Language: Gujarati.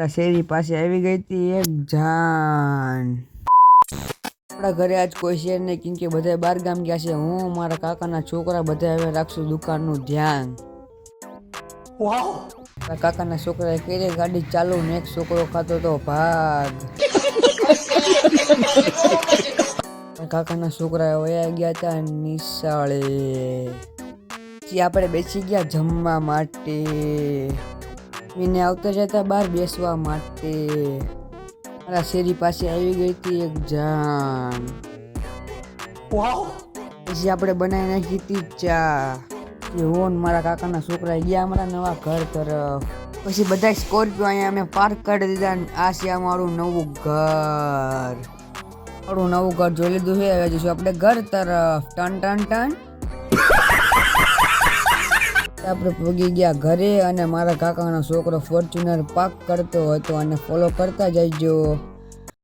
શેરી પાસે આવી ગઈ હતી એક જાન. આપણા ઘરે આજ કોઈ છે નહીં, કેમ કે બધા બાર ગામ ગયા છે. હું મારા કાકાના છોકરા બધા હવે રાખશું દુકાનનું ધ્યાન. મારા કાકાના છોકરાએ કરી ગાડી ચાલુ ને એક છોકરો ખાતો તો ભાગ. કાકાના છોકરા વયા ગયા હતા નિશાળે. પછી આપણે બેસી ગયા જમવા માટે. એને આવતા જતા બહાર બેસવા માટે. મારા શેરી પાસે આવી ગઈ હતી એક જાન. પછી આપણે બનાવી નાખી હતી ચા. હું મારા કાકાના છોકરા ગયા અમારા નવા ઘર તરફ. પછી બધા સ્કોર્પિયો અહીંયા અમે પાર્ક કરી દીધા. આ છે અમારું નવું ઘર. મારું નવું ઘર જોઈ લીધું છે. હવે જઈશું આપણે ઘર તરફ. Ton ton ton. આપણે પહોંચી ગયા ઘરે અને મારા કાકાનો છોકરો ફોર્ચ્યુનર પાર્ક કરતો હતો અને ફોલો કરતા જઈજો.